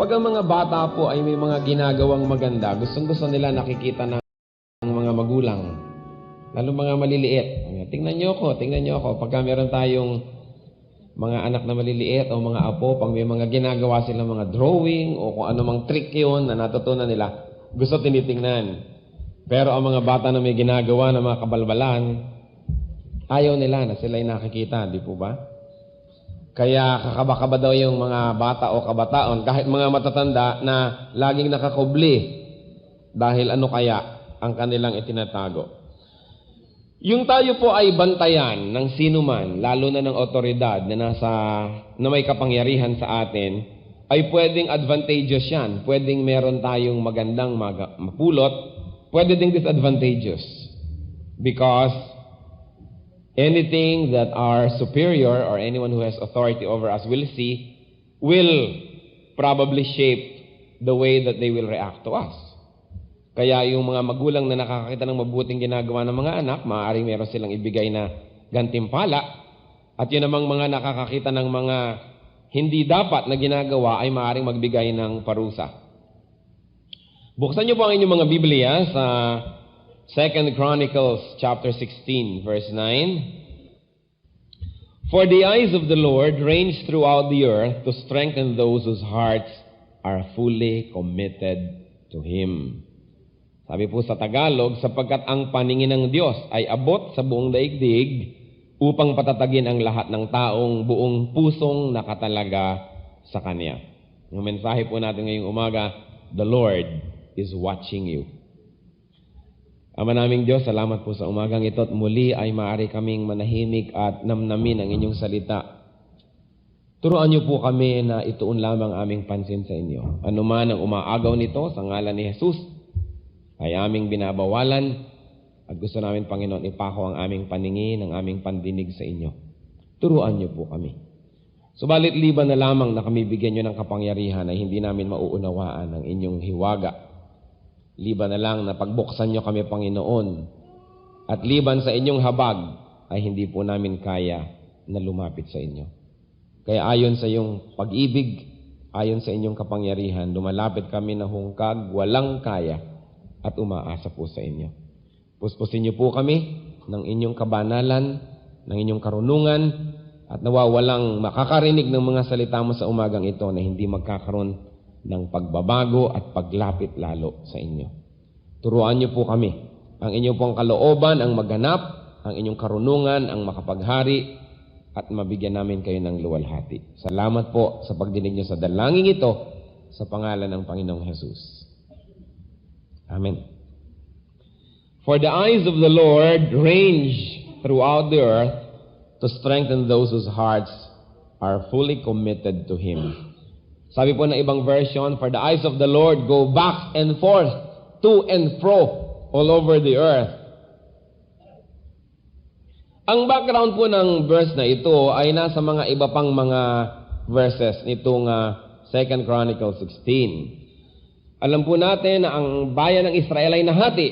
Kapag ang mga bata po ay may mga ginagawang maganda, gustong-gusto nila nakikita ng mga magulang, lalo mga maliliit. Tingnan niyo ako. Pagka meron tayong mga anak na maliliit o mga apo, pag may mga ginagawa silang mga drawing o kung anumang trick yun na natutunan nila, gusto tinitingnan. Pero ang mga bata na may ginagawa na mga kabalbalan, ayaw nila na sila'y nakikita, di po ba? Kaya kakaba-kaba daw yung mga bata o kabataon, kahit mga matatanda na laging nakakubli dahil ano kaya ang kanilang itinatago. Yung tayo po ay bantayan ng sinuman, lalo na ng otoridad na may kapangyarihan sa atin, ay pwedeng advantageous yan. Pwedeng meron tayong magandang mapulot, pwede ding disadvantageous. Because anything that our superior or anyone who has authority over us will see will probably shape the way that they will react to us. Kaya yung mga magulang na nakakakita ng mabuting ginagawa ng mga anak, maaaring meron silang ibigay na gantimpala. At yun namang mga nakakakita ng mga hindi dapat na ginagawa ay maaaring magbigay ng parusa. Buksan niyo po ang inyong mga Biblia sa 2 Chronicles chapter 16, verse 9. For the eyes of the Lord range throughout the earth to strengthen those whose hearts are fully committed to Him. Sabi po sa Tagalog, sapagkat ang paningin ng Diyos ay abot sa buong daigdig upang patatagin ang lahat ng taong buong pusong nakatalaga sa Kanya. Yung mensahe po natin ngayong umaga, the Lord is watching you. Ama naming Diyos, salamat po sa umagang ito at muli ay maaari kaming manahimik at namnamin ang inyong salita. Turuan niyo po kami na ituon lamang aming pansin sa inyo. Ano man ang umaagaw nito sa ngalan ni Jesus, ay aming binabawalan at gusto namin, Panginoon, ipako ang aming paningin, ang aming pandinig sa inyo. Turuan niyo po kami. Subalit liban na lamang na kami bigyan niyo ng kapangyarihan ay hindi namin mauunawaan ang inyong hiwaga. Liban na lang na pagbuksan niyo kami, Panginoon, at liban sa inyong habag ay hindi po namin kaya na lumapit sa inyo. Kaya ayon sa iyong pag-ibig, ayon sa inyong kapangyarihan, lumalapit kami na hungkag, walang kaya, at umaasa po sa inyo. Puspusin niyo po kami ng inyong kabanalan, ng inyong karunungan, at nawawalang makakarinig ng mga salita mo sa umagang ito na hindi magkakaroon ng pagbabago at paglapit lalo sa inyo. Turuan niyo po kami. Ang inyong pong kalooban ang magganap, ang inyong karunungan ang makapaghari, at mabigyan namin kayo ng luwalhati. Salamat po sa pagdinig niyo sa dalangin ito sa pangalan ng Panginoong Jesus. Amen. For the eyes of the Lord range throughout the earth to strengthen those whose hearts are fully committed to Him. Sabi po ng ibang version, for the eyes of the Lord go back and forth, to and fro, all over the earth. Ang background po ng verse na ito ay nasa mga iba pang mga verses nitong 2 Chronicles 16. Alam po natin na ang bayan ng Israel ay nahati.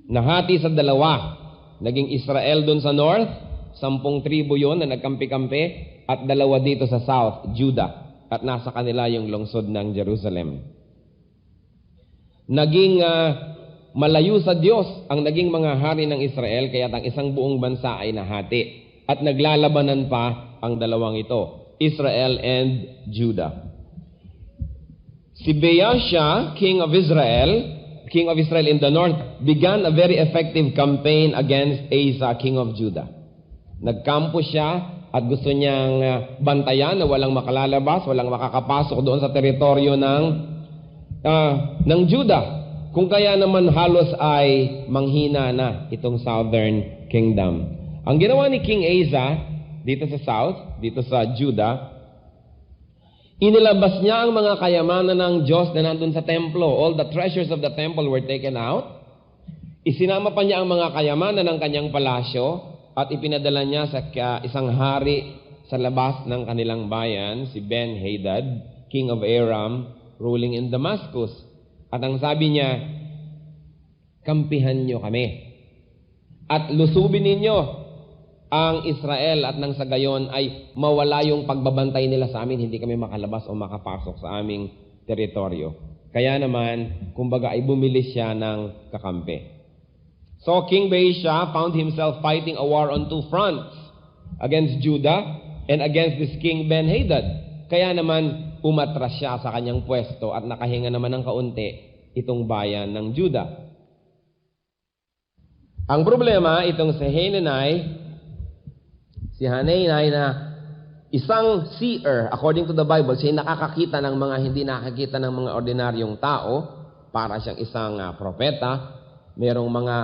Nahati sa dalawa. Naging Israel doon sa north, 10 tribo yun na nagkampi-kampi, at dalawa dito sa south, Judah. At nasa kanila yung lungsod ng Jerusalem. Naging malayo sa Diyos ang naging mga hari ng Israel, kaya ang isang buong bansa ay nahati. At naglalabanan pa ang dalawang ito, Israel and Judah. Si Baasha, king of Israel in the north, began a very effective campaign against Asa, king of Judah. Nagkampo siya at gusto niyang bantayan na walang makalalabas, walang makakapasok doon sa teritoryo ng Judah. Kung kaya naman halos ay manghina na itong southern kingdom. Ang ginawa ni King Asa dito sa south, dito sa Judah, inilabas niya ang mga kayamanan ng Diyos na nandun sa templo. All the treasures of the temple were taken out. Isinama pa niya ang mga kayamanan ng kanyang palasyo at ipinadala niya sa isang hari sa labas ng kanilang bayan, si Ben-Hadad, king of Aram, ruling in Damascus. At ang sabi niya, kampihan niyo kami at lusubin ninyo ang Israel at nang sa gayon ay mawala yung pagbabantay nila sa amin, hindi kami makalabas o makapasok sa aming teritoryo. Kaya naman, kumbaga ay bumili siya ng kakampi. So King Baasha found himself fighting a war on two fronts, against Judah and against this King Ben-Hadad. Kaya naman, umatras siya sa kanyang pwesto at nakahinga naman ng kaunti itong bayan ng Judah. Ang problema, itong si Hanani na isang seer, according to the Bible, siya nakakakita ng mga hindi nakakita ng mga ordinaryong tao, para siyang isang propeta, merong mga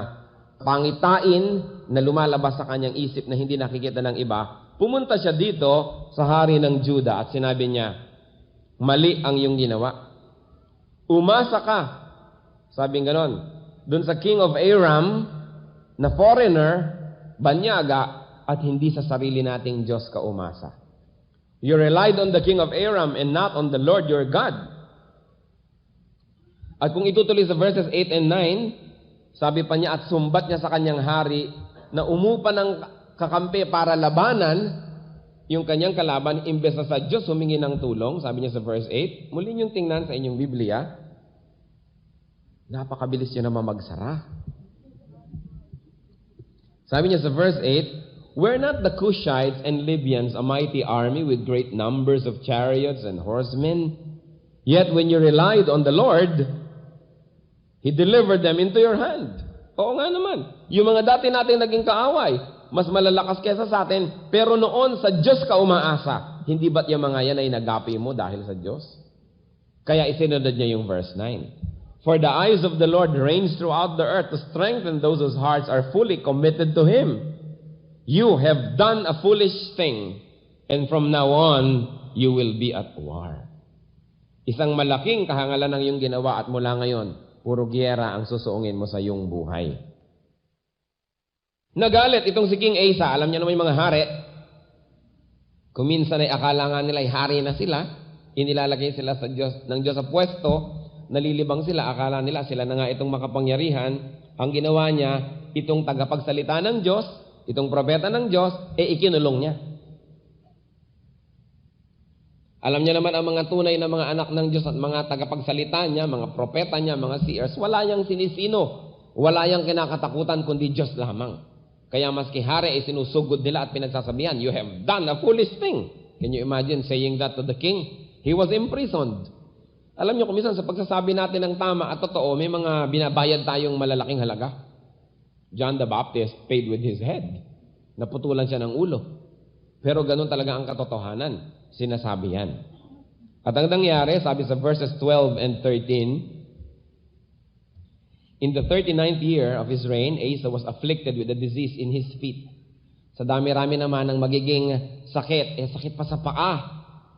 pangitain na lumalabas sa kanyang isip na hindi nakikita ng iba. Pumunta siya dito sa hari ng Judah at sinabi niya, mali ang iyong ginawa. Umasa ka, sabing ganon, dun sa king of Aram, na foreigner, banyaga, at hindi sa sarili nating Diyos ka umasa. You relied on the king of Aram and not on the Lord your God. At kung itutuloy sa verses 8 and 9, sabi pa niya at sumbat niya sa kanyang hari na umupa ng kakampi para labanan yung kanyang kalaban, imbes na sa Diyos humingi ng tulong, sabi niya sa verse 8. Muli niyong tingnan sa inyong Biblia, napakabilis yun naman magsara. Sabi niya sa verse 8, were not the Cushites and Libyans a mighty army with great numbers of chariots and horsemen? Yet when you relied on the Lord, He delivered them into your hand. Oo nga naman. Yung mga dati nating naging kaaway, mas malalakas kesa sa atin, pero noon sa Diyos ka umaasa. Hindi ba't yung mga yan ay nagapi mo dahil sa Diyos? Kaya isinunod niya yung verse 9. For the eyes of the Lord range throughout the earth to strengthen those whose hearts are fully committed to Him. You have done a foolish thing, and from now on, you will be at war. Isang malaking kahangalan ng iyong ginawa at mula ngayon, puro giyera ang susuungin mo sa iyong buhay. Nagalit itong si King Asa, alam niya naman yung mga hari. Kung minsan ay akala nga nila ay hari na sila, inilalagay sila sa Diyos, ng Diyos sa pwesto, nalilibang sila, akala nila sila na nga itong makapangyarihan. Ang ginawa niya, itong tagapagsalita ng Diyos, itong propeta ng Diyos, ikinulong niya. Alam niya naman ang mga tunay na mga anak ng Diyos at mga tagapagsalita niya, mga propeta niya, mga seers, wala yang sinisino, wala yang kinakatakutan kundi Diyos lamang. Kaya maski hari ay sinusugod nila at pinagsasabihan, you have done a foolish thing. Can you imagine saying that to the king? He was imprisoned. Alam niyo kung minsan sa pagsasabi natin ng tama at totoo, may mga binabayad tayong malalaking halaga. John the Baptist paid with his head. Naputulan siya ng ulo. Pero ganun talaga ang katotohanan. Sinasabi yan. At ang nangyari, sabi sa verses 12 and 13, in the 39th year of his reign, Asa was afflicted with a disease in his feet. Sa dami-rami naman ng magiging sakit, sakit pa sa paa.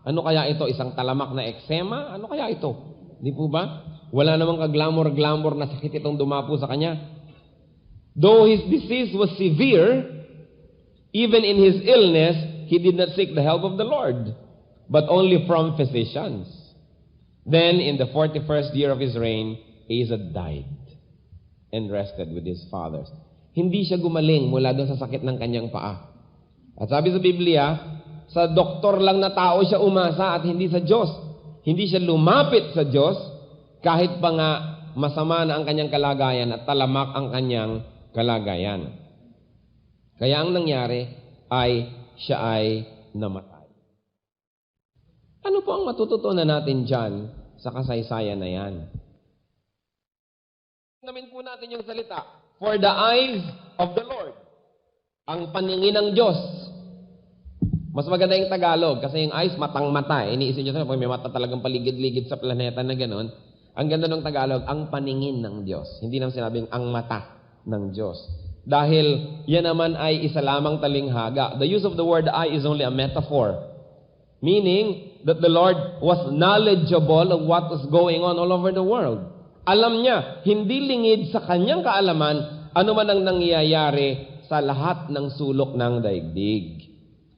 Ano kaya ito? Isang talamak na eksema? Ano kaya ito? Di po ba? Wala namang kaglamor-glamor na sakit itong dumapo sa kanya. Though his disease was severe, even in his illness, he did not seek the help of the Lord, but only from physicians. Then, in the 41st year of his reign, Asa died and rested with his fathers. Hindi siya gumaling mula doon sa sakit ng kanyang paa. At sabi sa Biblia, sa doktor lang na tao siya umasa at hindi sa Diyos. Hindi siya lumapit sa Diyos kahit pa nga masama na ang kanyang kalagayan at talamak ang kanyang kalagayan. Kaya ang nangyari ay siya ay namatay. Ano po ang matututunan natin dyan sa kasaysayan na yan? Namin po natin yung salita, for the eyes of the Lord, ang paningin ng Diyos. Mas maganda yung Tagalog kasi yung eyes matang-mata. Iniisip nyo sa may mata talagang paligid-ligid sa planeta na gano'n. Ang ganda ng Tagalog, ang paningin ng Diyos. Hindi naman sinabing ang mata ng Diyos. Dahil yan naman ay isa lamang talinghaga. The use of the word eye is only a metaphor. Meaning that the Lord was knowledgeable of what was going on all over the world. Alam niya, hindi lingid sa kanyang kaalaman ano man ang nangyayari sa lahat ng sulok ng daigdig.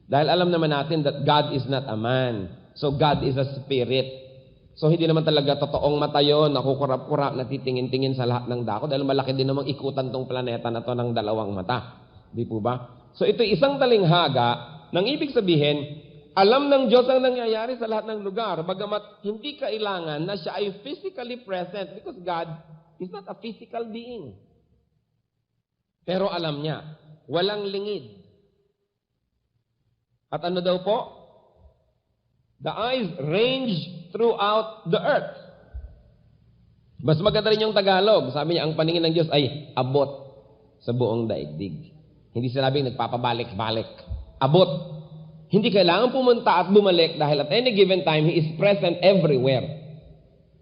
Dahil alam naman natin that God is not a man. So God is a spirit. So hindi naman talaga totoong mata yun, nakukurap-kurap, natitingin-tingin sa lahat ng dako dahil malaki din namang ikutan tong planeta na to ng dalawang mata. Di po ba? So ito isang talinghaga nang ibig sabihin, alam ng Diyos ang nangyayari sa lahat ng lugar, bagamat hindi kailangan na siya ay physically present because God is not a physical being. Pero alam niya, walang lingid. At ano daw po? The eyes range throughout the earth. Mas maganda rin yung Tagalog. Sabi niya, ang paningin ng Diyos ay abot sa buong daigdig. Hindi sinabing nagpapabalik-balik. Abot. Hindi kailangan pumunta at bumalik dahil at any given time, He is present everywhere.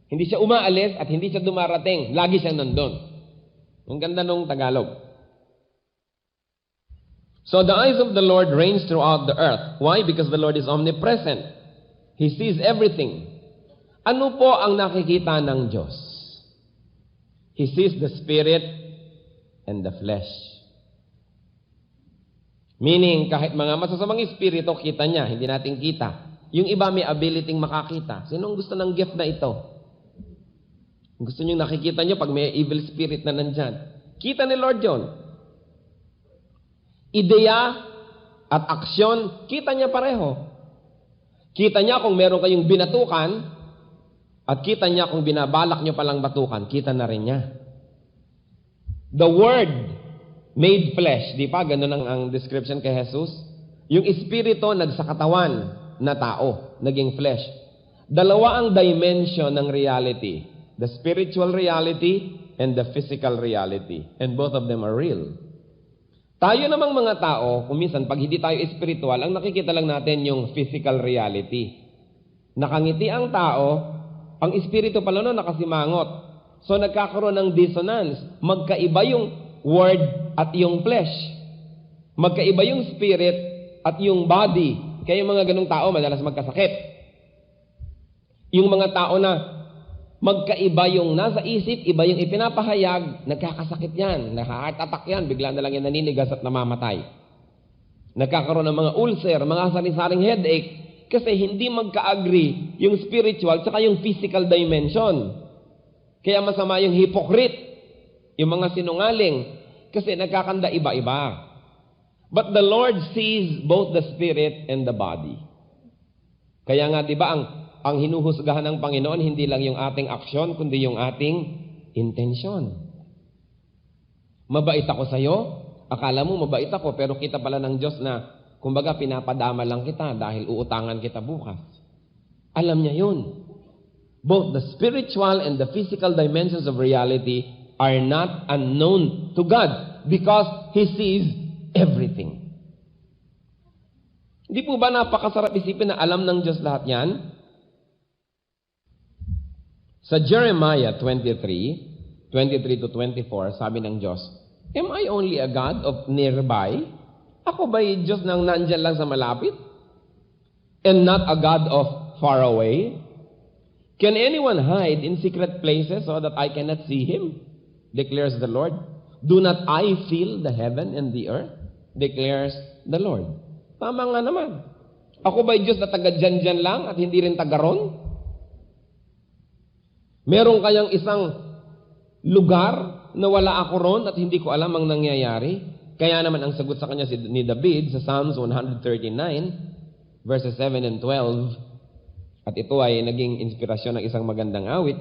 Hindi siya umaalis at hindi siya dumarating. Lagi siya nandun. Ang ganda nung Tagalog. So the eyes of the Lord range throughout the earth. Why? Because the Lord is omnipresent. He sees everything. Ano po ang nakikita ng Diyos? He sees the spirit and the flesh. Meaning, kahit mga masasamang espiritu, kita niya, hindi natin kita. Yung iba may ability makakita. Sinong gusto ng gift na ito? Gusto niyo nakikita niyo pag may evil spirit na nandyan. Kita ni Lord yun. Ideya at aksyon, kita niya pareho. Kita niya kung meron kayong binatukan at kita niya kung binabalak niyo palang batukan, kita na rin niya. The Word made flesh, di pa? Ganun ang description kay Jesus. Yung espiritu nagsakatawan na tao, naging flesh. Dalawa ang dimension ng reality. The spiritual reality and the physical reality. And both of them are real. Tayo namang mga tao, kung minsan pag hindi tayo spiritual, ang nakikita lang natin yung physical reality. Nakangiti ang tao, ang espiritu pala no, nakasimangot. So nagkakaroon ng dissonance. Magkaiba yung word at yung flesh. Magkaiba yung spirit at yung body. Kaya yung mga ganung tao madalas magkasakit. Yung mga tao na magkaiba yung nasa isip, iba yung ipinapahayag, nagkakasakit yan, naka-heart attack yan, bigla na lang yan naninigas at namamatay. Nagkakaroon ng mga ulcer, mga sari-saring headache, kasi hindi magka-agree yung spiritual tsaka yung physical dimension. Kaya masama yung hypocrite, yung mga sinungaling, kasi nagkakanda iba-iba. But the Lord sees both the spirit and the body. Kaya nga, di ba, ang hinuhusgahan ng Panginoon, hindi lang yung ating aksyon, kundi yung ating intensyon. Mabait ako sa'yo, akala mo mabait ako, pero kita pala ng Diyos na, kumbaga, pinapadama lang kita dahil uutangan kita bukas. Alam niya yun. Both the spiritual and the physical dimensions of reality are not unknown to God because He sees everything. Hindi po ba napakasarap isipin na alam ng Diyos lahat yan? Sa Jeremiah 23 to 24, sabi ng Diyos, am I only a God of nearby? Ako ba'y Diyos nang nandyan lang sa malapit? And not a God of far away? Can anyone hide in secret places so that I cannot see Him? Declares the Lord. Do not I fill the heaven and the earth? Declares the Lord. Tama nga naman. Ako ba'y Diyos na taga-dyan-dyan lang at hindi rin taga-ron? Meron kayang isang lugar na wala ako ron at hindi ko alam ang nangyayari? Kaya naman ang sagot sa kanya ni David sa Psalms 139, verses 7 and 12, at ito ay naging inspirasyon ng isang magandang awit.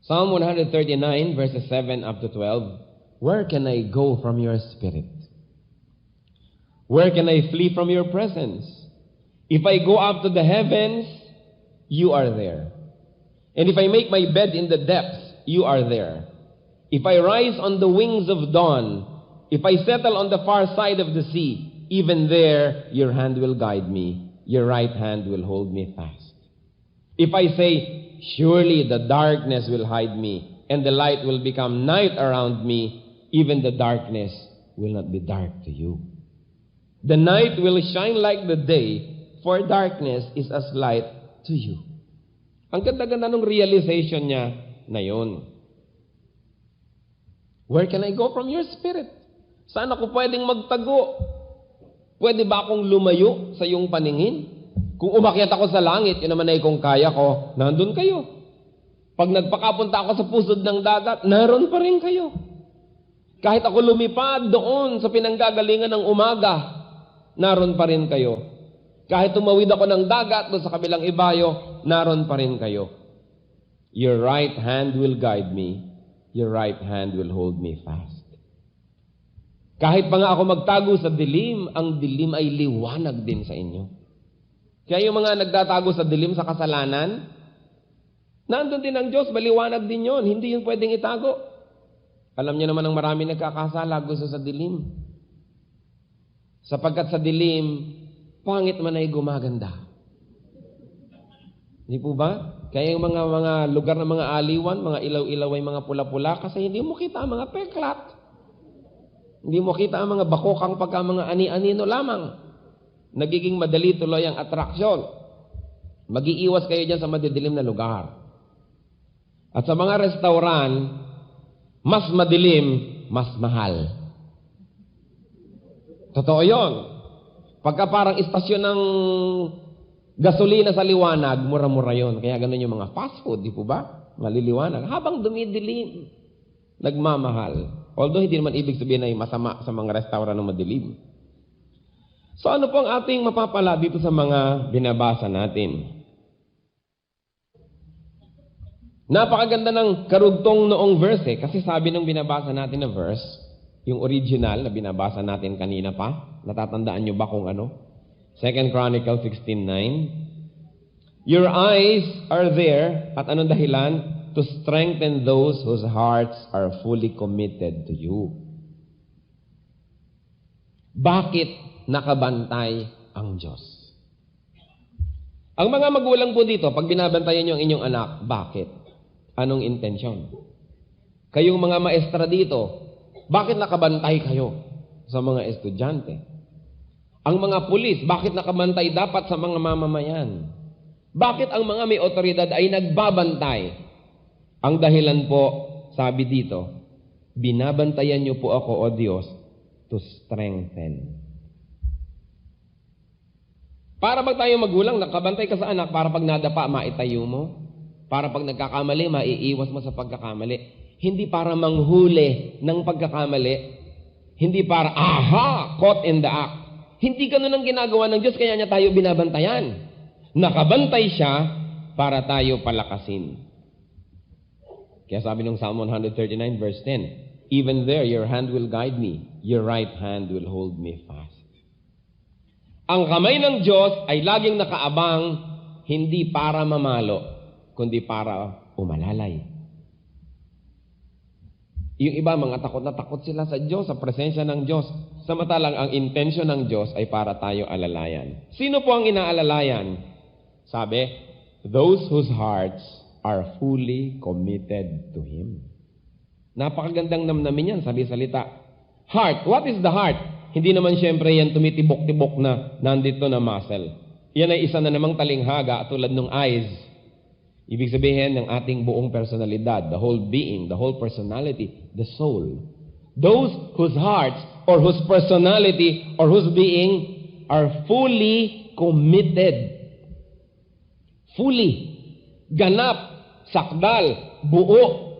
Psalm 139, verses 7 up to 12, where can I go from your spirit? Where can I flee from your presence? If I go up to the heavens, you are there. And if I make my bed in the depths, you are there. If I rise on the wings of dawn, if I settle on the far side of the sea, even there your hand will guide me, your right hand will hold me fast. If I say, surely the darkness will hide me, and the light will become night around me, even the darkness will not be dark to you. The night will shine like the day, for darkness is as light to you. Ang ganda-ganda ng realization niya na yun. Where can I go from your spirit? Saan ako pwedeng magtago? Pwede ba akong lumayo sa iyong paningin? Kung umakyat ako sa langit, yun naman ay kung kaya ko, nandun kayo. Pag nagpakapunta ako sa pusod ng dagat, naroon pa rin kayo. Kahit ako lumipad doon sa pinanggagalingan ng umaga, naroon pa rin kayo. Kahit tumawid ako ng dagat doon sa kabilang ibayo, naroon pa rin kayo. Your right hand will guide me. Your right hand will hold me fast. Kahit pa nga ako magtago sa dilim, ang dilim ay liwanag din sa inyo. Kaya yung mga nagtatago sa dilim sa kasalanan, nandun din ang Diyos, maliwanag din yon. Hindi yun pwedeng itago. Alam niyo naman ang marami nagkakasala, gusto sa dilim. Sapagkat sa dilim, pangit man ay gumaganda. Hindi po ba? Kaya yung mga lugar ng mga aliwan, mga ilaw-ilaw ay mga pula-pula, kasi hindi mo kita ang mga peklat. Hindi mo kita ang mga bakokang pagka mga ani-anino lamang. Nagiging madali tuloy ang atraksyon. Mag-iiwas kayo dyan sa madidilim na lugar. At sa mga restauran, mas madilim, mas mahal. Totoo yun. Pagka parang istasyon ng gasolina sa liwanag, mura-mura yun. Kaya ganun yung mga fast food, di po ba? Maliliwanag. Habang dumidilim, nagmamahal. Although hindi naman ibig sabihin ay masama sa mga restaurant ng madilim. So ano po ang ating mapapala dito sa mga binabasa natin? Napakaganda ng karugtong noong verse kasi sabi ng binabasa natin na verse, yung original na binabasa natin kanina pa, natatandaan nyo ba kung ano? 2 Chronicles 16:9. Your eyes are there, at anong dahilan? To strengthen those whose hearts are fully committed to you. Bakit nakabantay ang Diyos? Ang mga magulang po dito, pag binabantayan nyo ang inyong anak, bakit? Anong intensyon? Kayong mga maestra dito, bakit nakabantay kayo sa mga estudyante? Ang mga pulis, bakit nakabantay dapat sa mga mamamayan? Bakit ang mga may otoridad ay nagbabantay? Ang dahilan po, sabi dito, binabantayan niyo po ako, O Diyos, to strengthen. Para pag tayo magulang, nakabantay ka sa anak, para pag nadapa, maitayo mo. Para pag nagkakamali, maiiwas mo sa pagkakamali. Hindi para manghuli ng pagkakamali. Hindi para, aha, caught in the act. Hindi ganun ang ginagawa ng Diyos, kaya niya tayo binabantayan. Nakabantay siya para tayo palakasin. Kaya sabi ng Psalm 139 verse 10, even there your hand will guide me, your right hand will hold me fast. Ang kamay ng Diyos ay laging nakaabang, hindi para mamalo, kundi para umalalay. Yung iba, mga takot na takot sila sa Diyos, sa presensya ng Diyos. Samantalang ang intensyon ng Diyos ay para tayo alalayan. Sino po ang inaalalayan? Sabi, those whose hearts are fully committed to Him. Napakagandang namnamin yan, sabi salita. Heart, what is the heart? Hindi naman siyempre yan tumitibok-tibok na nandito na muscle. Yan ay isa na namang talinghaga tulad ng eyes. Ibig sabihin ng ating buong personalidad, the whole being, the whole personality, the soul. Those whose hearts or whose personality or whose being are fully committed. Fully. Ganap, sakdal, buo.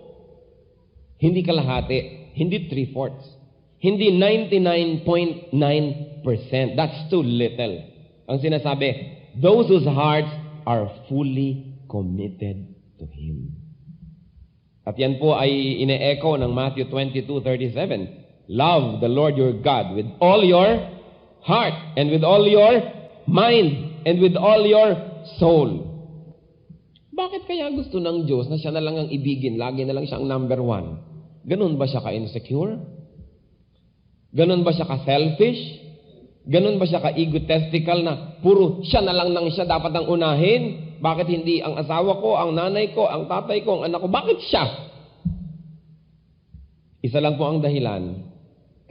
Hindi kalahati, hindi 3/4. Hindi 99.9%. That's too little. Ang sinasabi, those whose hearts are fully committed to Him. At yan po ay ine-echo ng Matthew 22:37. Love the Lord your God with all your heart and with all your mind and with all your soul. Bakit kaya gusto ng Diyos na siya na lang ang ibigin, lagi na lang siyang number 1? Ganun ba siya ka-insecure? Ganun ba siya ka-selfish? Ganun ba siya ka-egotistical na puro siya na lang nang siya dapat ang unahin? Bakit hindi ang asawa ko, ang nanay ko, ang tatay ko, ang anak ko? Bakit siya? Isa lang po ang dahilan.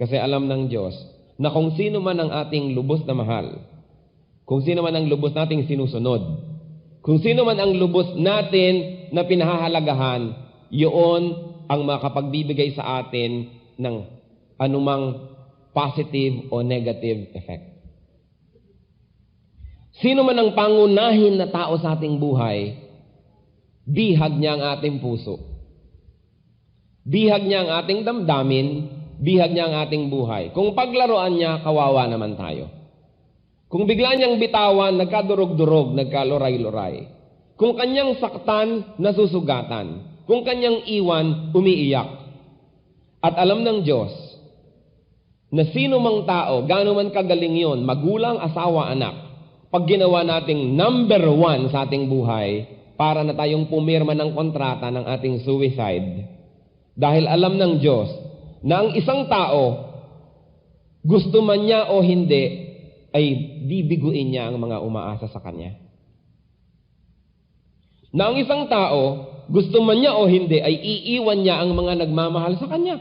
Kasi alam ng Diyos na kung sino man ang ating lubos na mahal, kung sino man ang lubos nating sinusunod, kung sino man ang lubos natin na pinahahalagahan, yun ang makapagbibigay sa atin ng anumang positive o negative effect. Sino man ang pangunahin na tao sa ating buhay, bihag niya ang ating puso. Bihag niya ang ating damdamin, bihag niya ang ating buhay. Kung paglaruan niya, kawawa naman tayo. Kung bigla niyang bitawan, nagkadurog-durog, nagkaluray-luray. Kung kanyang saktan, nasusugatan. Kung kanyang iwan, umiiyak. At alam ng Diyos, na sino mang tao, gaano man kagaling yon, magulang, asawa, anak, pag ginawa nating number 1 sa ating buhay, para na tayong pumirma ng kontrata ng ating suicide, dahil alam ng Diyos na ang isang tao, gusto man niya o hindi, ay bibiguin niya ang mga umaasa sa Kanya. Na ang isang tao, gusto man niya o hindi, ay iiwan niya ang mga nagmamahal sa Kanya.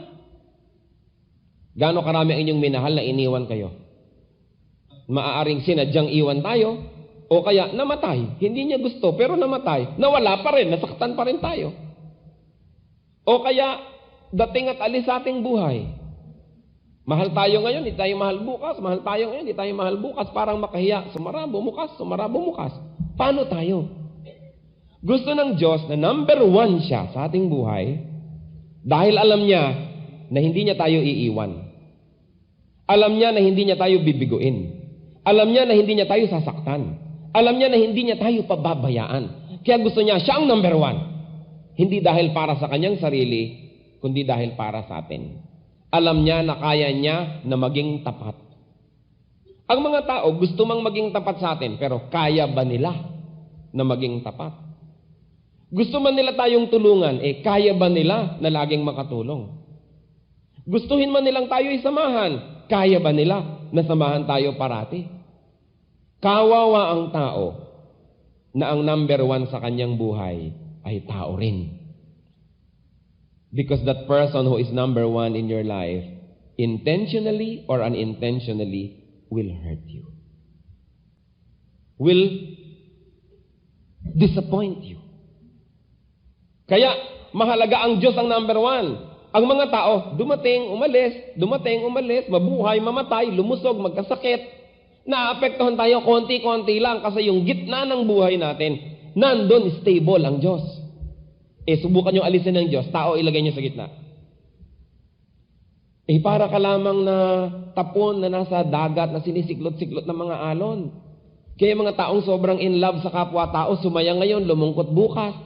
Gaano karami ang inyong minahal na iniwan kayo? Maaaring sinadyang iwan tayo, o kaya namatay. Hindi niya gusto, pero namatay. Nawala pa rin, nasaktan pa rin tayo. O kaya, dating at alis sa ating buhay. Mahal tayo ngayon, hindi tayo mahal bukas. Mahal tayo ngayon, hindi tayo mahal bukas. Parang makahiya. Sumara, bumukas. Paano tayo? Gusto ng Diyos na number 1 siya sa ating buhay dahil alam niya na hindi niya tayo iiwan. Alam niya na hindi niya tayo bibiguin. Alam niya na hindi niya tayo sasaktan. Alam niya na hindi niya tayo pababayaan. Kaya gusto niya, siya ang number 1. Hindi dahil para sa kanyang sarili, kundi dahil para sa atin. Alam niya na kaya niya na maging tapat. Ang mga tao gusto mang maging tapat sa atin, pero kaya ba nila na maging tapat? Gusto man nila tayong tulungan, kaya ba nila na laging makatulong? Gustuhin man nilang tayo isamahan, kaya ba nila na samahan tayo parati? Kawawa ang tao na ang number 1 sa kanyang buhay ay tao rin. Because that person who is number 1 in your life, intentionally or unintentionally, will hurt you. Will disappoint you. Kaya, mahalaga ang Diyos ang number 1. Ang mga tao, dumating, umalis, mabuhay, mamatay, lumusog, magkasakit. Naapektuhan tayo konti-konti lang kasi yung gitna ng buhay natin, nandun stable ang Diyos. Subukan nyo alisin ng Diyos, tao ilagay nyo sa gitna. Para ka lamang na tapon na nasa dagat na sinisiklot-siklot ng mga alon. Kaya mga taong sobrang in love sa kapwa-tao, sumaya ngayon, lumungkot bukas.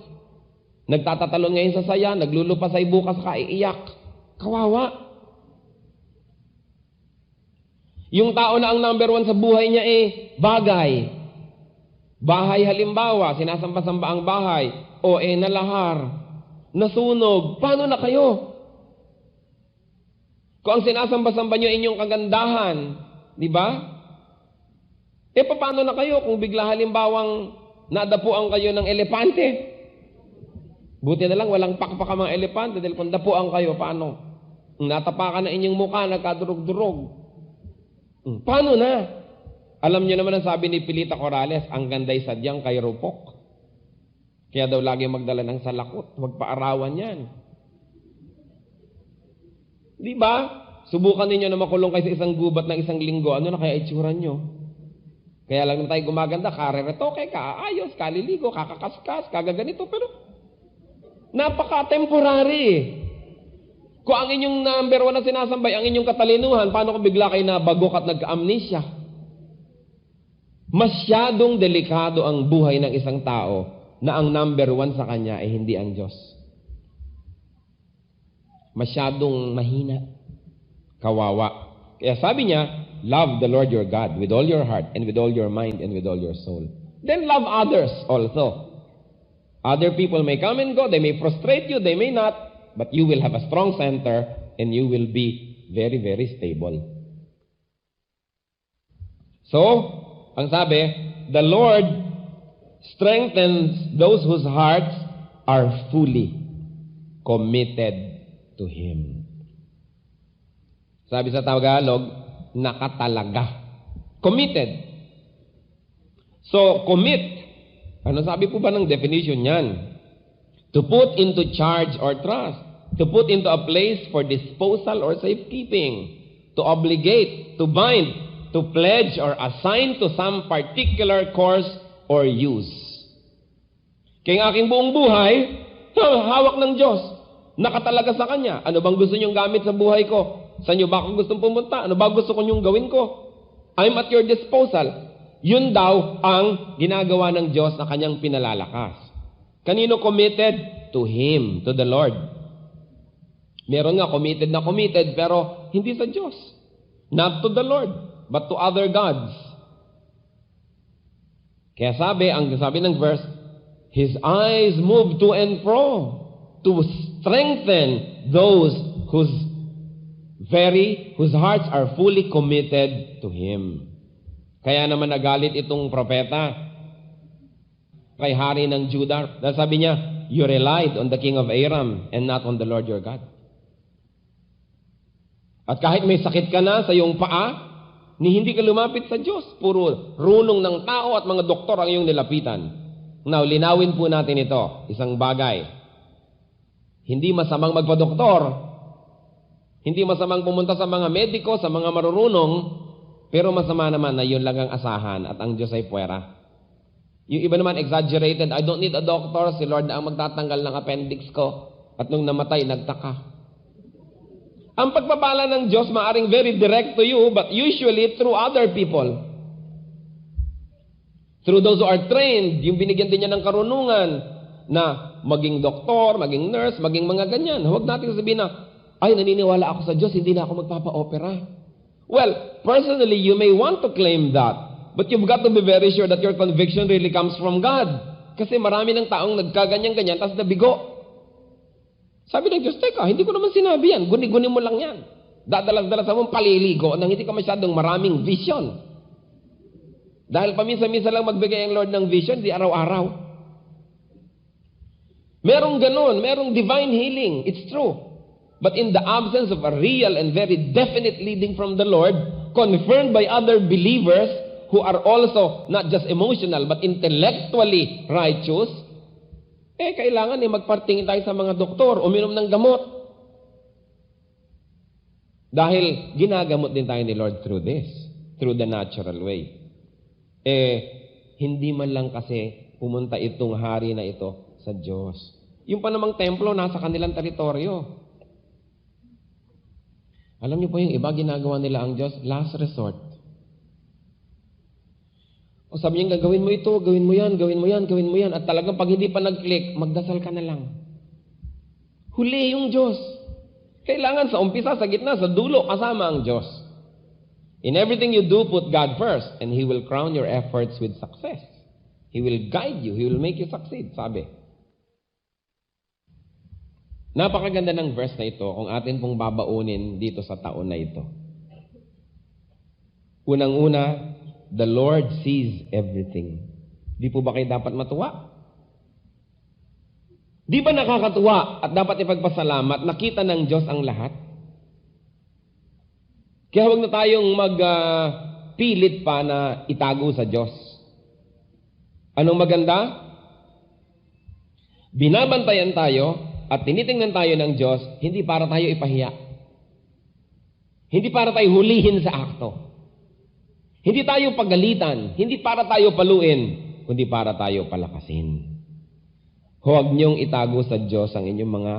Nagtatatalon ngayon sa saya, naglulupasay bukas, kaiiyak. Kawawa. Yung tao na ang number 1 sa buhay niya bagay. Bahay halimbawa, sinasamba-samba ang bahay, o nalahar, nasunog, paano na kayo? Kung ang sinasamba-samba nyo inyong kagandahan, di ba? Paano na kayo kung bigla halimbawang nadapuan kayo ng elepante? Buti na lang walang pakpak ang mga elepante dahil kung dapuan kayo, paano? Natapakan na inyong mukha, nagkadurog-durog. Paano na? Alam niyo naman ang sabi ni Pilita Corrales, ang ganday sadyang kay rupok. Kaya daw lagi magdala ng salakot, huwag paarawan yan. Di ba? Subukan ninyo na makulong kayo sa isang gubat ng isang linggo, ano na kaya itsura nyo? Kaya lang na tayo gumaganda, kareretoke, kaayos, kaliligo, kakakaskas, kagaganito, pero napaka-temporary. Kung ang inyong number 1 na sinasambay, ang inyong katalinuhan, paano kung bigla kayo nabagok at nagka-amnesia? Masyadong delikado ang buhay ng isang tao na ang number 1 sa kanya ay hindi ang Diyos. Masyadong mahina. Kawawa. Kaya sabi niya, love the Lord your God with all your heart and with all your mind and with all your soul. Then love others also. Other people may come and go, they may frustrate you, they may not, but you will have a strong center and you will be very, very stable. So, ang sabi, the Lord strengthens those whose hearts are fully committed to Him. Sabi sa Tagalog, nakatalaga. Committed. So, commit. Ano sabi po ba ng definition niyan? To put into charge or trust. To put into a place for disposal or safekeeping. To obligate, to bind, to pledge or assign to some particular course or use. Kaya ang aking buong buhay, hawak ng Diyos. Nakatalaga sa Kanya. Ano bang gusto niyong gamit sa buhay ko? Saan nyo ba ako gustong pumunta? Ano ba gusto ko nyong gawin ko? I'm at your disposal. Yun daw ang ginagawa ng Diyos na kanyang pinalalakas. Kanino committed? To Him, to the Lord. Meron nga committed na committed, pero hindi sa Diyos. Not to the Lord, but to other gods. Kaya ang sabi ng verse, His eyes move to and fro to strengthen those whose hearts are fully committed to Him. Kaya naman nagalit itong propeta kay hari ng Judah. Dahil sabi niya, you relied on the king of Aram and not on the Lord your God. At kahit may sakit ka na sa iyong paa, hindi ka lumapit sa Diyos. Puro runong ng tao at mga doktor ang iyong nilapitan. Now, linawin po natin ito. Isang bagay. Hindi masamang magpa-doktor. Hindi masamang pumunta sa mga mediko, sa mga marurunong, pero masama naman na yun lang ang asahan at ang Diyos ay puwera. Yung iba naman exaggerated, I don't need a doctor, si Lord na ang magtatanggal ng appendix ko. At nung namatay, nagtaka. Ang pagpapala ng Diyos maaring very direct to you, but usually through other people. Through those who are trained, yung binigyan din niya ng karunungan na maging doktor, maging nurse, maging mga ganyan. Huwag natin sabihin na, ay, naniniwala ako sa Diyos, hindi na ako magpapa-opera. Well, personally, you may want to claim that, but you've got to be very sure that your conviction really comes from God. Kasi marami ng taong nagkaganyan-ganyan, tapos nabigo. Sabi ng Diyos, teka, hindi ko naman sinabi yan. Guni-guni mo lang yan. Dadalas-dalas mong paliligo nang hindi ka masyadong maraming vision. Dahil paminsan-minsan lang magbigay ang Lord ng vision, di araw-araw. Merong ganun, merong divine healing. It's true. But in the absence of a real and very definite leading from the Lord, confirmed by other believers who are also not just emotional but intellectually righteous, kailangan magpartingin tayo sa mga doktor, uminom ng gamot. Dahil ginagamot din tayo ni Lord through this, through the natural way. Hindi man lang kasi pumunta itong hari na ito sa Diyos. Yung pa namang templo, nasa kanilang teritoryo. Alam niyo po yung iba, ginagawa nila ang Diyos, last resort. O sabi niya, gawin mo ito, gawin mo yan, gawin mo yan, gawin mo yan. At talagang pag hindi pa nag-click, magdasal ka na lang. Huli yung Diyos. Kailangan sa umpisa, sa gitna, sa dulo, kasama ang Diyos. In everything you do, put God first, and He will crown your efforts with success. He will guide you. He will make you succeed, sabi. Napakaganda ng verse na ito kung atin pong babaunin dito sa taon na ito. Unang-una, the Lord sees everything. Di po ba kayo dapat matuwa? Di ba nakakatuwa at dapat ipagpasalamat, nakita ng Diyos ang lahat? Kaya huwag na tayong magpilit pa na itago sa Diyos. Anong maganda? Binabantayan tayo at tinitingnan tayo ng Diyos, hindi para tayo ipahiya. Hindi para tayo hulihin sa akto. Hindi tayo pagalitan. Hindi para tayo paluin. Kundi para tayo palakasin. Huwag niyong itago sa Diyos ang inyong mga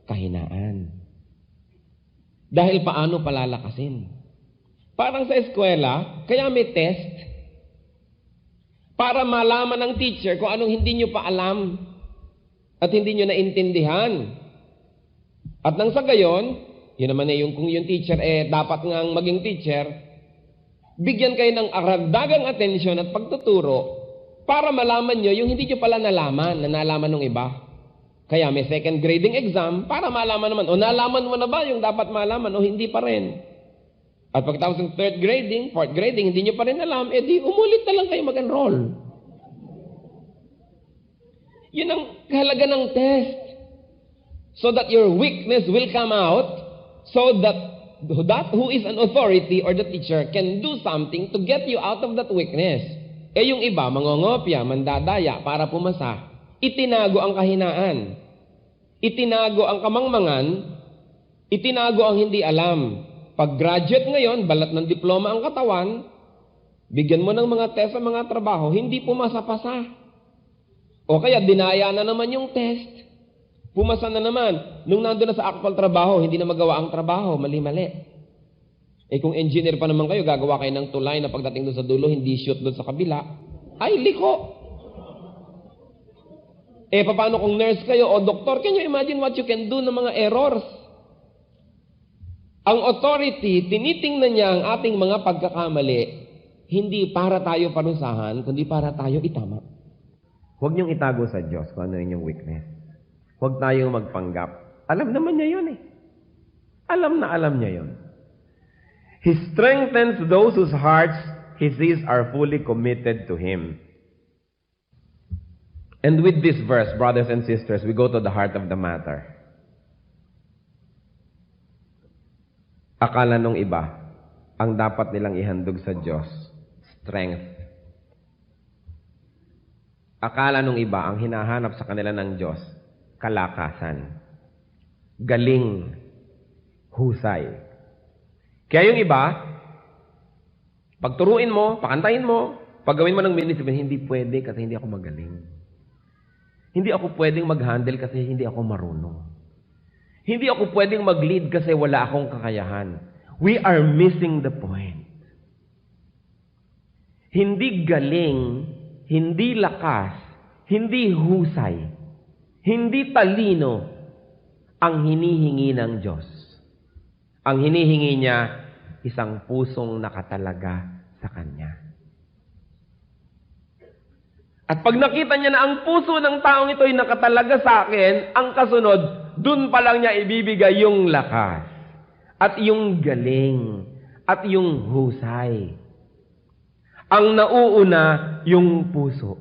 kahinaan. Dahil paano palalakasin? Parang sa eskwela, kaya may test. Para malaman ng teacher kung anong hindi niyo pa alam. At hindi nyo naintindihan. At nang sa gayon, yun naman kung yung teacher dapat ngang maging teacher, bigyan kayo ng aragdagang atensyon at pagtuturo para malaman nyo yung hindi nyo pala nalaman, na nalaman ng iba. Kaya may second grading exam para malaman naman, o nalaman mo na ba yung dapat malaman o hindi pa rin. At pagkatapos ng third grading, fourth grading, hindi nyo pa rin alam, di umulit na lang kayo mag-enroll. Yun ang kahalaga ng test. So that your weakness will come out, so that who is an authority or the teacher can do something to get you out of that weakness. Yung iba, mangongopya, mandadaya para pumasa, itinago ang kahinaan. Itinago ang kamangmangan, itinago ang hindi alam. Pag graduate ngayon, balat ng diploma ang katawan, bigyan mo ng mga test sa mga trabaho, hindi pumasa-pasa. O kaya dinaya na naman yung test. Pumasa na naman. Nung nandun na sa actual trabaho, hindi na magawa ang trabaho. Mali-mali. Eh kung engineer pa naman kayo, gagawa kayo ng tulay na pagdating doon sa dulo, hindi shoot doon sa kabila, ay liko. Eh paano kung nurse kayo o doktor? Can you imagine what you can do ng mga errors? Ang authority, tinitingnan niya ang ating mga pagkakamali, hindi para tayo parusahan, kundi para tayo itama. Huwag niyong itago sa Diyos kung ano inyong weakness. Huwag tayong magpanggap. Alam naman niya yun eh. Alam na alam niya yun. He strengthens those whose hearts he sees are fully committed to Him. And with this verse, brothers and sisters, we go to the heart of the matter. Akala nung iba, ang dapat nilang ihandog sa Diyos, strength. Akala nung iba, ang hinahanap sa kanila ng Diyos, kalakasan. Galing. Husay. Kaya yung iba, pagturuin mo, pakantahin mo, paggawin mo ng ministry, hindi pwede kasi hindi ako magaling. Hindi ako pwedeng mag-handle kasi hindi ako marunong. Hindi ako pwedeng mag-lead kasi wala akong kakayahan. We are missing the point. Hindi galing, hindi lakas, hindi husay, hindi talino ang hinihingi ng Diyos. Ang hinihingi niya, isang pusong nakatalaga sa Kanya. At pag nakita niya na ang puso ng taong ito ay nakatalaga sa akin, ang kasunod, dun pa lang niya ibibigay yung lakas, at yung galing, at yung husay. Ang nauuna, yung puso.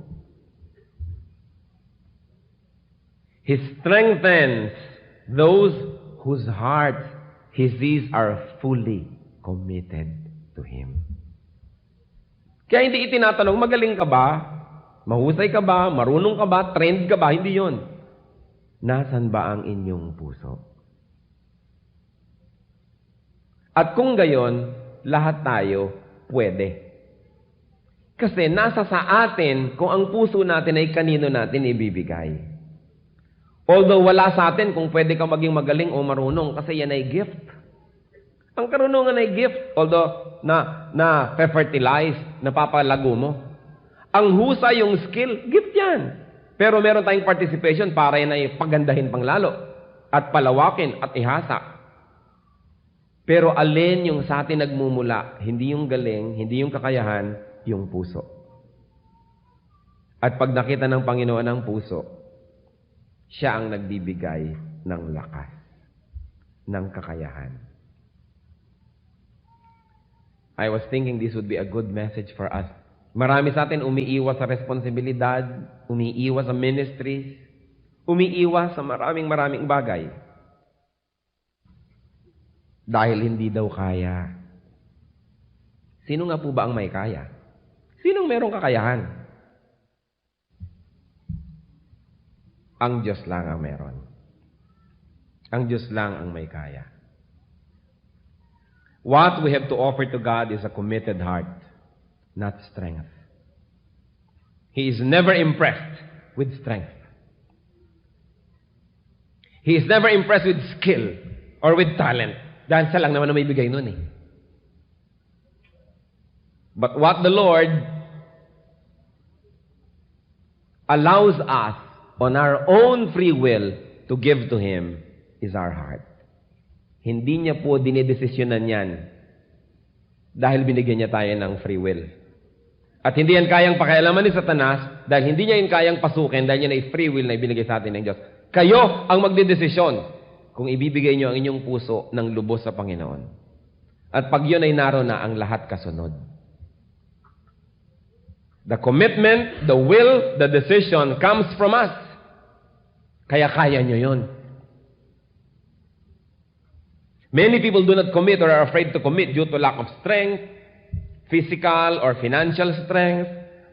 He strengthens those whose hearts he sees are fully committed to Him. Kaya hindi itinatanong, magaling ka ba? Mahusay ka ba? Marunong ka ba? Trained ka ba? Hindi yon. Nasaan ba ang inyong puso? At kung gayon, lahat tayo pwede. Kasi nasa sa atin kung ang puso natin ay kanino natin ibibigay. Although wala sa atin kung pwede ka maging magaling o marunong kasi yan ay gift. Ang karunungan ay gift. Although na-fertilize, napapalago mo. Ang husay, yung skill, gift yan. Pero meron tayong participation para yan ay pagandahin pang lalo at palawakin at ihasa. Pero alin yung sa atin nagmumula, hindi yung galing, hindi yung kakayahan, yung puso. At pag nakita ng Panginoon ang puso, siya ang nagbibigay ng lakas, ng kakayahan. I was thinking this would be a good message for us. Marami sa atin umiiwas sa responsibilidad, umiiwas sa ministries, umiiwas sa maraming bagay. Dahil hindi daw kaya. Sino nga po ba ang may kaya? Sinong merong kakayahan? Ang Diyos lang ang meron. Ang Diyos lang ang may kaya. What we have to offer to God is a committed heart, not strength. He is never impressed with strength. He is never impressed with skill or with talent. Dahil sa lang naman na may bigay nun eh. But what the Lord allows us on our own free will to give to Him is our heart. Hindi niya po dinidesisyonan yan dahil binigyan niya tayo ng free will. At hindi yan kayang pakialaman ni Satanas dahil hindi niya yan kayang pasukin dahil yan ay free will na ibinigay sa atin ng Diyos. Kayo ang magdedesisyon kung ibibigay niyo ang inyong puso ng lubos sa Panginoon. At pag yun ay naroon na, ang lahat kasunod. The commitment, the will, the decision comes from us. Kaya kaya niyo yun. Many people do not commit or are afraid to commit due to lack of strength, physical or financial strength,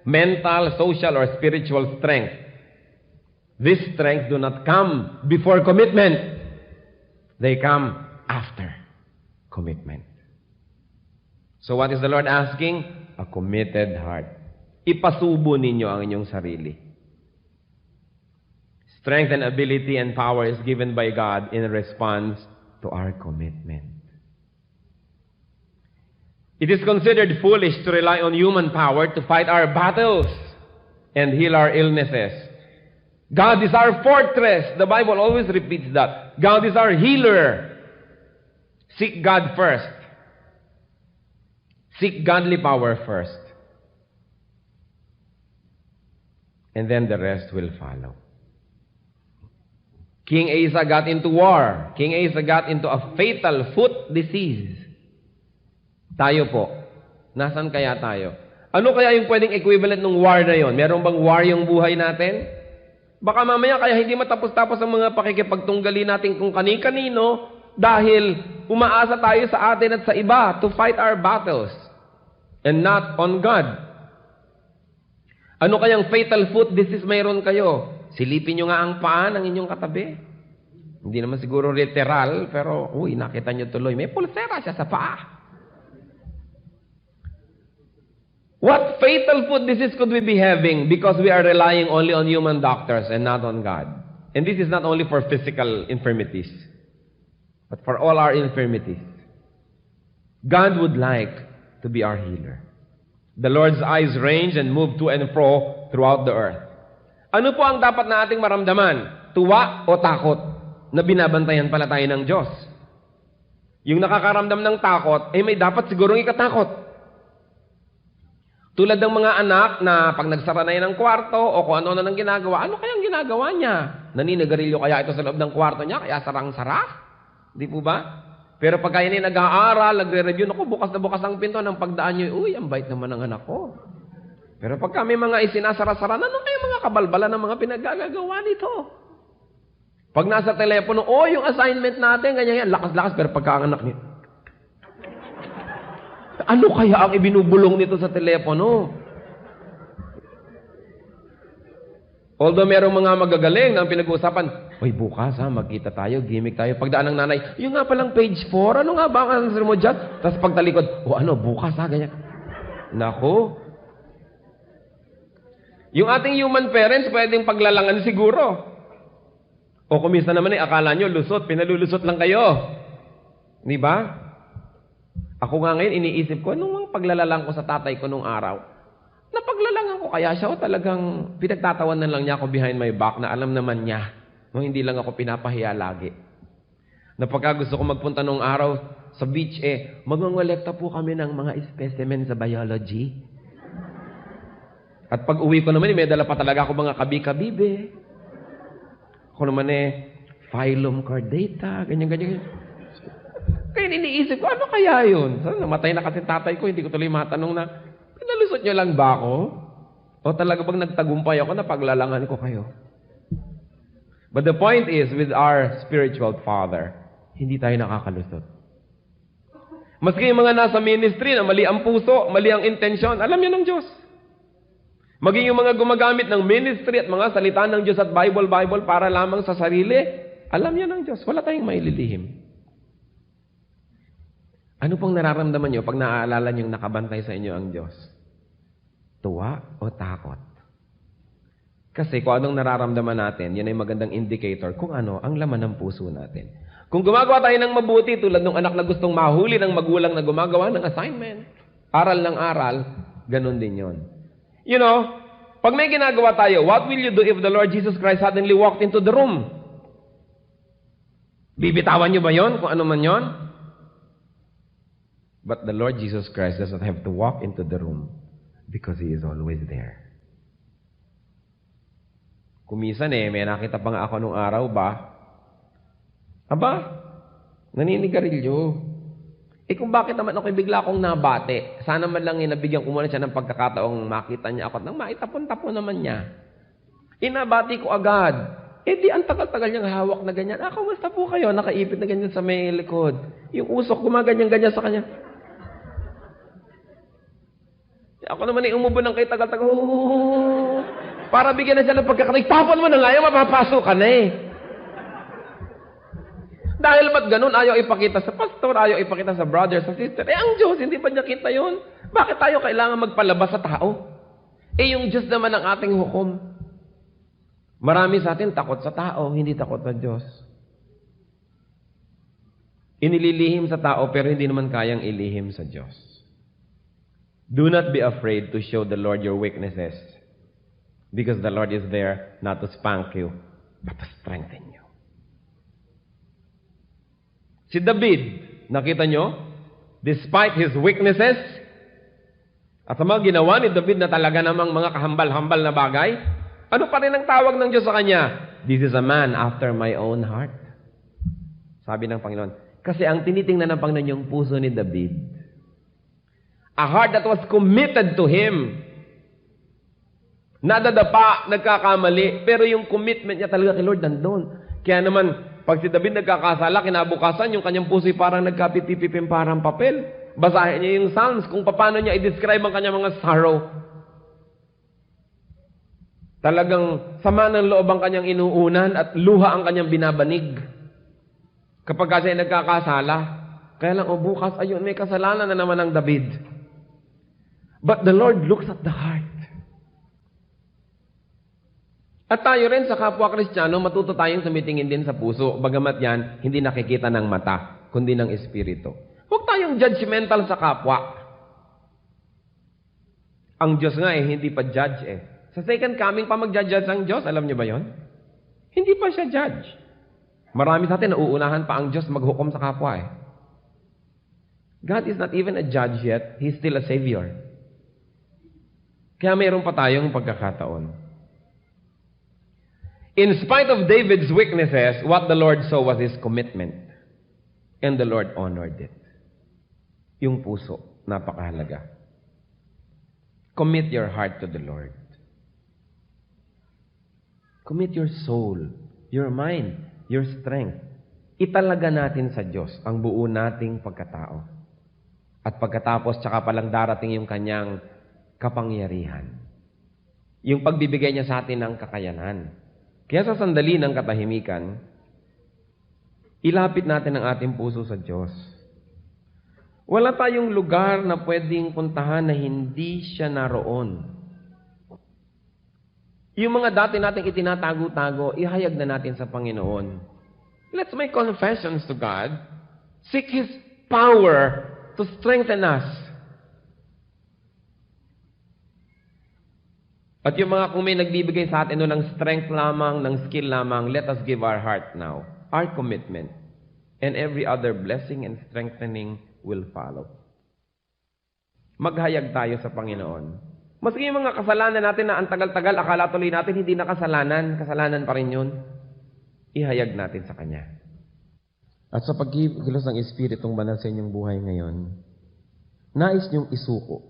mental, social, or spiritual strength. These strengths do not come before commitment. They come after commitment. So what is the Lord asking? A committed heart. Ipasubo ninyo ang inyong sarili. Strength and ability and power is given by God in response to our commitment. It is considered foolish to rely on human power to fight our battles and heal our illnesses. God is our fortress. The Bible always repeats that. God is our healer. Seek God first. Seek godly power first. And then the rest will follow. King Asa got into war. King Asa got into a fatal foot disease. Tayo po. Nasaan kaya tayo? Ano kaya yung pwedeng equivalent ng war na yon? Meron bang war yung buhay natin? Baka mamaya kaya hindi matapos-tapos ang mga pakikipagtunggali natin kung kani-kanino dahil umaasa tayo sa atin at sa iba to fight our battles and not on God. Ano kayang fatal foot disease mayroon kayo? Silipin nyo nga ang paa ng inyong katabi. Hindi naman siguro literal, pero nakita nyo tuloy. May pulsera siya sa paa. What fatal foot disease could we be having because we are relying only on human doctors and not on God? And this is not only for physical infirmities, but for all our infirmities. God would like to be our healer. The Lord's eyes range and move to and fro throughout the earth. Ano po ang dapat na ating maramdaman? Tuwa o takot na binabantayan pala tayo ng Diyos? Yung nakakaramdam ng takot, may dapat sigurong ikatakot. Tulad ng mga anak na pag nagsara na yan ng kwarto o kung ano na nang ginagawa, ano kayang ginagawa niya? Naninigarilyo kaya ito sa loob ng kwarto niya, kaya sarang-sara? Di po ba? Pero pag kaya niya nag-aaral, nagre-review, bukas na bukas ang pinto ng pagdaan niyo, ang bait naman ng anak ko. Pero pag kami mga isinasara-sara, ano kaya mga kabalbala ng mga pinagagagawa nito? Pag nasa telepono, yung assignment natin, ganyan, lakas-lakas, pero pagka ang anak niya, ano kaya ang ibinubulong nito sa telepono? Although merong mga magagaling na ang pinag-uusapan, bukas magkita tayo, gimmick tayo. Pagdaan ng nanay, yung nga palang page 4, ano nga ba ang answer mo dyan? Tapos pagtalikod, bukas ganyan. Naku. Yung ating human parents, pwedeng paglalangan siguro. O kumisa naman akala nyo, pinalulusot lang kayo. Di ba? Ako nga ngayon, iniisip ko, nung paglalalang ko sa tatay ko nung araw, napaglalangan ko kaya siya o talagang pinagtatawanan lang niya ako behind my back na alam naman niya. No, hindi lang ako pinapahiya lagi. Na pagka gusto ko magpunta nung araw sa beach, magngolekta po kami ng mga specimen sa biology. At pag uwi ko naman, may dala pa talaga ako mga kabi-kabibe. Ako naman phylum chordata, ganyan-ganyan. Kaya iniisip ko, ano kaya yun? Namatay na kasi tatay ko, hindi ko tuloy matanong na, pinalusot nyo lang ba ako? O talaga bang nagtagumpay ako na paglalangan ko kayo? But the point is, with our spiritual father, hindi tayo nakakalusot. Maski yung mga nasa ministry na mali ang puso, mali ang intensyon, alam niya ng Diyos. Maging yung mga gumagamit ng ministry at mga salita ng Diyos at Bible para lamang sa sarili, alam niya ng Diyos. Wala tayong maililihim. Ano pong nararamdaman nyo pag naaalala nyo nakabantay sa inyo ang Diyos? Tuwa o takot? Kasi kung anong nararamdaman natin, yan ay magandang indicator kung ano ang laman ng puso natin. Kung gumagawa tayo ng mabuti tulad ng anak na gustong mahuli ng magulang na gumagawa ng assignment, aral ng aral, ganun din yon. You know, pag may ginagawa tayo, what will you do if the Lord Jesus Christ suddenly walked into the room? Bibitawan nyo ba yon kung ano man yon? But the Lord Jesus Christ doesn't have to walk into the room because He is always there. Kumisan may nakita pa nga ako nung araw ba? Naninigarilyo. Kung bakit naman ako bigla akong nabate, sana man lang nabigyan ko muna siya ng pagkakataong makita niya ako nang maitapon-tapon naman niya. Inabati ko agad. Di ang tagal-tagal niyang hawak na ganyan. Kamusta po kayo? Nakaipit na ganyan sa may likod. Yung usok gumaganyan-ganyan sa kanya. Ako naman umubo ng kay tagal-tagal. Para bigyan na siya ng pagkakataon. Tapon mo na nga yung mapapasok ka na Dahil ba't ganun? Ayaw ipakita sa pastor, ayaw ipakita sa brother, sa sister. Ang Diyos, hindi ba niya kita yun? Bakit tayo kailangan magpalabas sa tao? Yung Diyos naman ang ating hukom. Marami sa atin takot sa tao, hindi takot sa Diyos. Inililihim sa tao, pero hindi naman kayang ilihim sa Diyos. Do not be afraid to show the Lord your weaknesses, because the Lord is there not to spank you, but to strengthen you. Si David, nakita nyo? Despite his weaknesses, at sa mga ginawa ni David na talaga namang mga kahambal-hambal na bagay, ano pa rin ang tawag ng Diyos sa kanya? This is a man after my own heart. Sabi ng Panginoon. Kasi ang tinitingnan ng Panginoon yung puso ni David. A heart that was committed to Him. Nadadapa, nagkakamali, pero yung commitment niya talaga kay Lord nandun. Kaya naman, pag si David nagkakasala, kinabukasan, yung kanyang puso'y parang nagkapitipipim parang papel. Basahin niya yung Psalms kung paano niya i-describe ang kanyang mga sorrow. Talagang sama ng loob ang kanyang inuunan at luha ang kanyang binabanig. Kapag kasi nagkakasala, kaya lang, bukas, ayun, may kasalanan na naman ang David. But the Lord looks at the heart. At tayo rin sa kapwa Kristiyano, matuto tayong tumitingin din sa puso. Bagamat yan, hindi nakikita ng mata, kundi ng espiritu. Huwag tayong judgmental sa kapwa. Ang Diyos nga hindi pa judge eh. Sa second coming pa mag-judge ang Diyos, alam niyo ba yon? Hindi pa siya judge. Marami sa atin, nauunahan pa ang Diyos maghukom sa kapwa eh. God is not even a judge yet. He's still a Savior. Kaya mayroon pa tayong pagkakataon. In spite of David's weaknesses, what the Lord saw was his commitment. And the Lord honored it. Yung puso, napakahalaga. Commit your heart to the Lord. Commit your soul, your mind, your strength. Italaga natin sa Diyos ang buo nating pagkatao. At pagkatapos, tsaka palang darating yung kanyang kapangyarihan. Yung pagbibigay niya sa atin ng kakayanan. Kaya sa sandali ng katahimikan, ilapit natin ang ating puso sa Diyos. Wala tayong lugar na pwedeng puntahan na hindi siya naroon. Yung mga dati nating itinatago-tago, ihayag na natin sa Panginoon. Let's make confessions to God. Seek His power to strengthen us. At yung mga kung may nagbibigay sa atin ng strength lamang, ng skill lamang, let us give our heart now, our commitment, and every other blessing and strengthening will follow. Maghayag tayo sa Panginoon. Maski yung mga kasalanan natin na ang tagal-tagal, akala tuloy natin hindi na kasalanan pa rin yun, ihayag natin sa Kanya. At sa pagkikilos ng Espiritong Banal sa inyong buhay ngayon, nais niyong isuko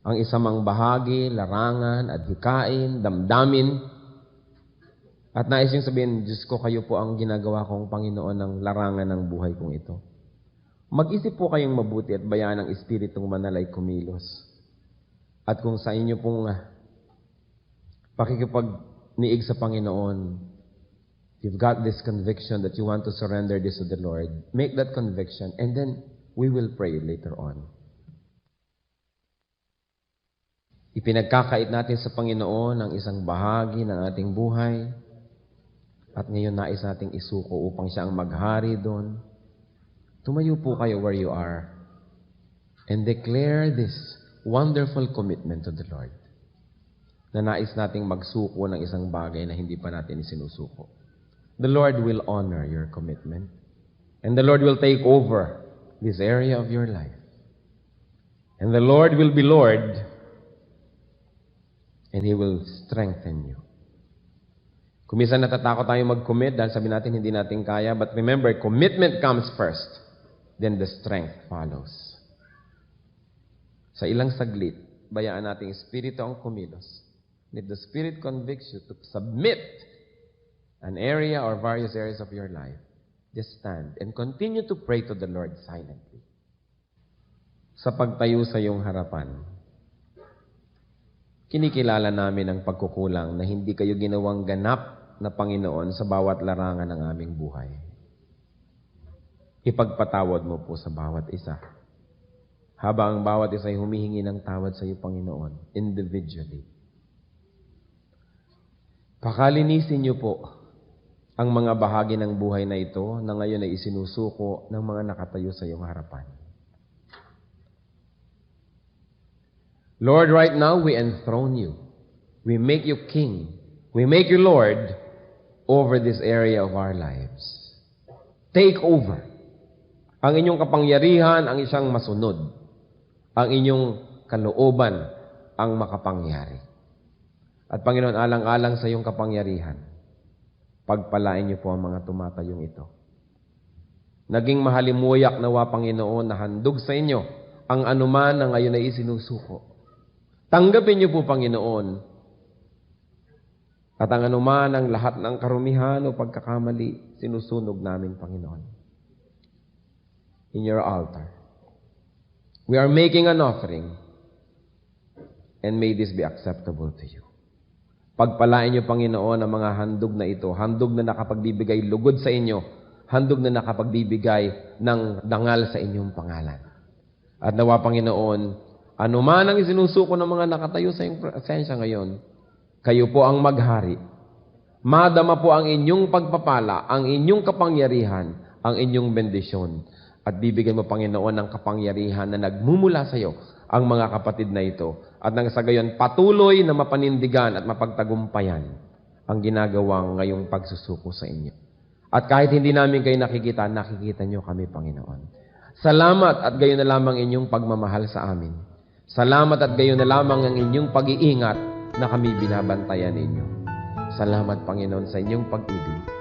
ang isamang bahagi, larangan, adhikain, damdamin. At nais niyong sabihin, Diyos ko, kayo po ang ginagawa kong Panginoon ng larangan ng buhay kong ito. Mag-isip po kayong mabuti at bayaan ng Espiritong Banal ay kumilos. At kung sa inyo pong pakikipag-niig sa Panginoon, you've got this conviction that you want to surrender this to the Lord, make that conviction and then we will pray later on. Ipinagkakait natin sa Panginoon ang isang bahagi ng ating buhay at ngayon nais nating isuko upang siya ang maghari doon. Tumayo po kayo where you are and declare this wonderful commitment to the Lord na nais nating magsuko ng isang bagay na hindi pa natin isinusuko. The Lord will honor your commitment and the Lord will take over this area of your life. And the Lord will be Lord and He will strengthen you. Kung minsan natatakot tayo mag-commit dahil sabi natin hindi natin kaya, but remember, commitment comes first, then the strength follows. Sa ilang saglit, bayaan nating Espiritu ang kumilos. And if the Spirit convicts you to submit an area or various areas of your life, just stand and continue to pray to the Lord silently. Sa pagtayo sa iyong harapan, kinikilala namin ang pagkukulang na hindi kayo ginawang ganap na Panginoon sa bawat larangan ng aming buhay. Ipagpatawad mo po sa bawat isa. Habang ang bawat isa ay humihingi ng tawad sa iyo, Panginoon, individually. Pakalinisin niyo po ang mga bahagi ng buhay na ito na ngayon ay isinusuko ng mga nakatayo sa iyong harapan. Lord, right now we enthrone you. We make you king. We make you Lord over this area of our lives. Take over. Ang inyong kapangyarihan ang isang masunod. Ang inyong kalooban ang makapangyari. At Panginoon, alang-alang sa iyong kapangyarihan, pagpalain niyo po ang mga tumatayong ito. Naging mahalimuyak nawa, Panginoon, na handog sa inyo ang anuman na ngayon ay isinusuko. Tanggapin niyo po, Panginoon, at ang anuman ang lahat ng karumihan o pagkakamali, sinusunog namin, Panginoon. In your altar. We are making an offering, and may this be acceptable to you. Pagpalain niyo, Panginoon, ang mga handog na ito, handog na nakapagbibigay lugod sa inyo, handog na nakapagbibigay ng dangal sa inyong pangalan. At nawa, Panginoon, anuman ang isinusuko ng mga nakatayo sa iyong presensya ngayon, kayo po ang maghari. Madama po ang inyong pagpapala, ang inyong kapangyarihan, ang inyong bendisyon. At bibigyan mo, Panginoon, ng kapangyarihan na nagmumula sa iyo ang mga kapatid na ito. At nang sa gayon, patuloy na mapanindigan at mapagtagumpayan ang ginagawang ngayong pagsusuko sa inyo. At kahit hindi namin kayo nakikita, nakikita niyo kami, Panginoon. Salamat at gayon na lamang inyong pagmamahal sa amin. Salamat at gayon na lamang ang inyong pag-iingat na kami binabantayan ninyo. Salamat, Panginoon, sa inyong pag-ibig.